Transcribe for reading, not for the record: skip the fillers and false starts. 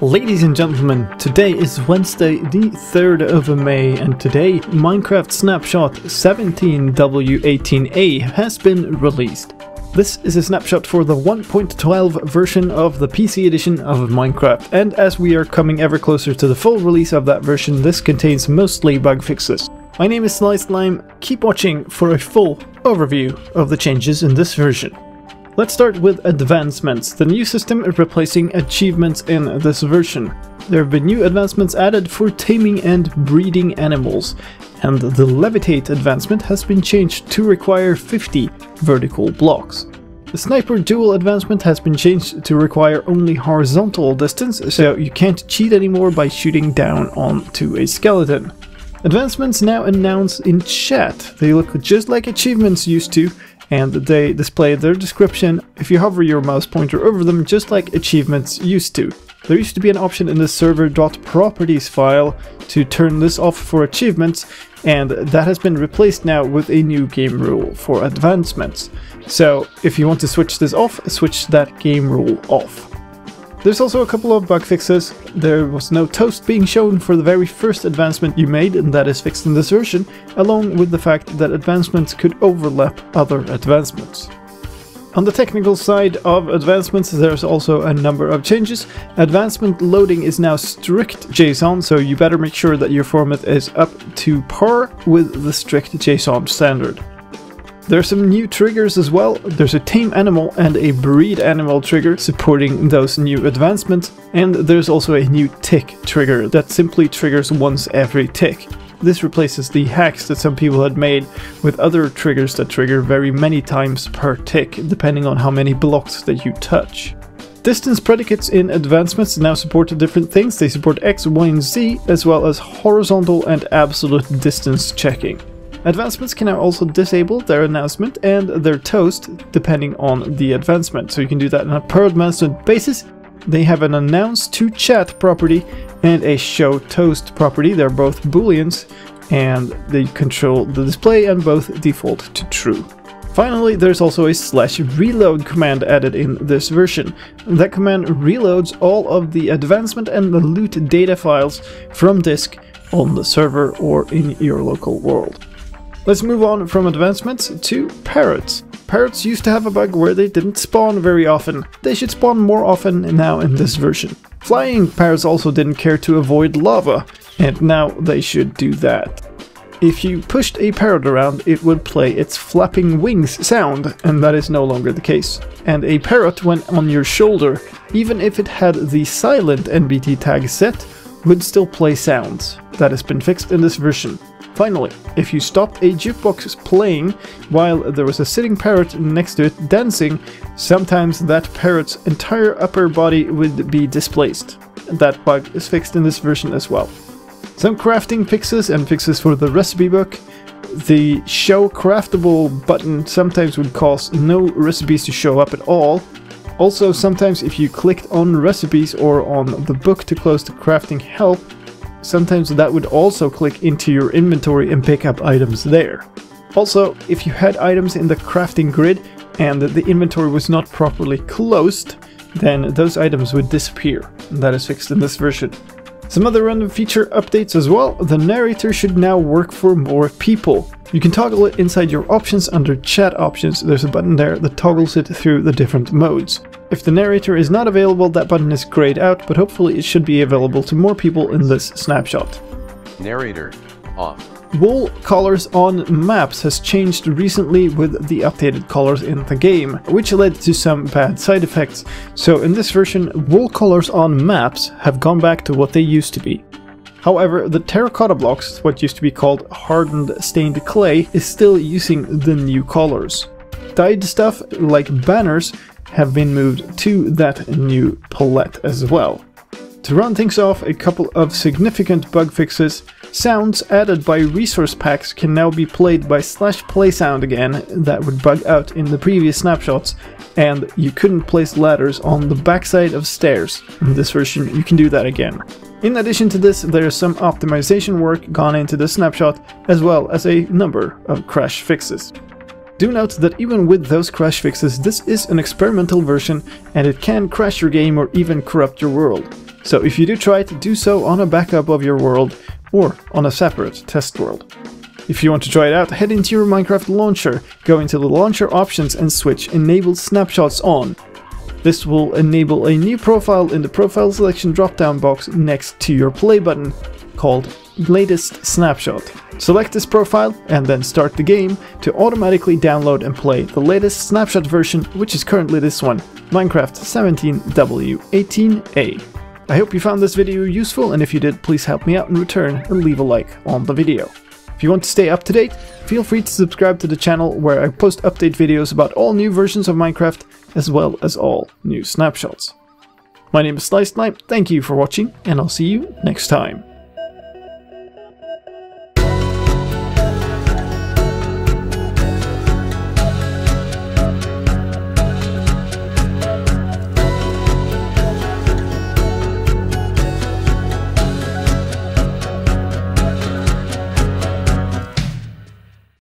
Ladies and gentlemen, today is Wednesday the 3rd of May, and today Minecraft Snapshot 17w18a has been released. This is a snapshot for the 1.12 version of the PC edition of Minecraft, and as we are coming ever closer to the full release of that version, this contains mostly bug fixes. My name is slicedlime, keep watching for a full overview of the changes in this version. Let's start with advancements, the new system replacing achievements in this version. There have been new advancements added for taming and breeding animals, and the levitate advancement has been changed to require 50 vertical blocks. The sniper duel advancement has been changed to require only horizontal distance, so you can't cheat anymore by shooting down onto a skeleton. Advancements now announced in chat. They look just like achievements used to, and they display their description if you hover your mouse pointer over them, just like achievements used to. There used to be an option in the server.properties file to turn this off for achievements, and that has been replaced now with a new game rule for advancements. So if you want to switch this off, switch that game rule off. There's also a couple of bug fixes. There was no toast being shown for the very first advancement you made, and that is fixed in this version, along with the fact that advancements could overlap other advancements. On the technical side of advancements, there's also a number of changes. Advancement loading is now strict JSON, so you better make sure that your format is up to par with the strict JSON standard. There are some new triggers as well. There's a tame animal and a breed animal trigger supporting those new advancements, and there's also a new tick trigger that simply triggers once every tick. This replaces the hacks that some people had made with other triggers that trigger very many times per tick, depending on how many blocks that you touch. Distance predicates in advancements now support different things. They support X, Y, and Z, as well as horizontal and absolute distance checking. Advancements can now also disable their announcement and their toast depending on the advancement, so you can do that on a per advancement basis. They have an announce to chat property and a show toast property. They're both booleans and they control the display and both default to true. Finally, there's also a /reload command added in this version. That command reloads all of the advancement and the loot data files from disk on the server or in your local world. Let's move on from advancements to Parrots. Parrots used to have a bug where they didn't spawn very often. They should spawn more often now in this version. Flying parrots also didn't care to avoid lava, and now they should do that. If you pushed a parrot around, it would play its flapping wings sound, and that is no longer the case. And a parrot, when on your shoulder, even if it had the silent NBT tag set, would still play sounds. That has been fixed in this version. Finally, if you stopped a jukebox playing while there was a sitting parrot next to it dancing, sometimes that parrot's entire upper body would be displaced. That bug is fixed in this version as well. Some crafting fixes and fixes for the recipe book. The show craftable button sometimes would cause no recipes to show up at all. Also, sometimes if you clicked on recipes or on the book to close the crafting help, sometimes that would also click into your inventory and pick up items there. Also, if you had items in the crafting grid and the inventory was not properly closed, then those items would disappear. That is fixed in this version. Some other random feature updates as well. The narrator should now work for more people. You can toggle it inside your options under chat options. There's a button there that toggles it through the different modes. If the narrator is not available, that button is grayed out, but hopefully it should be available to more people in this snapshot. Narrator off. Wool colors on maps has changed recently with the updated colors in the game, which led to some bad side effects. So in this version, wool colors on maps have gone back to what they used to be. However, the terracotta blocks, what used to be called hardened stained clay, is still using the new colors. Dyed stuff like banners have been moved to that new palette as well. To run things off, a couple of significant bug fixes. Sounds added by resource packs can now be played by /play sound again. That would bug out in the previous snapshots, and you couldn't place ladders on the backside of stairs. In this version, you can do that again. In addition to this, there is some optimization work gone into the snapshot, as well as a number of crash fixes. Do note that even with those crash fixes, this is an experimental version and it can crash your game or even corrupt your world. So if you do try it, do so on a backup of your world or on a separate test world. If you want to try it out, head into your Minecraft launcher, go into the launcher options and switch Enable Snapshots on. This will enable a new profile in the profile selection drop-down box next to your play button, called Latest Snapshot. Select this profile and then start the game to automatically download and play the latest Snapshot version, which is currently this one, Minecraft 17w18a. I hope you found this video useful, and if you did, please help me out in return and leave a like on the video. If you want to stay up to date, feel free to subscribe to the channel where I post update videos about all new versions of Minecraft as well as all new snapshots. My name is slicedlime, thank you for watching, and I'll see you next time.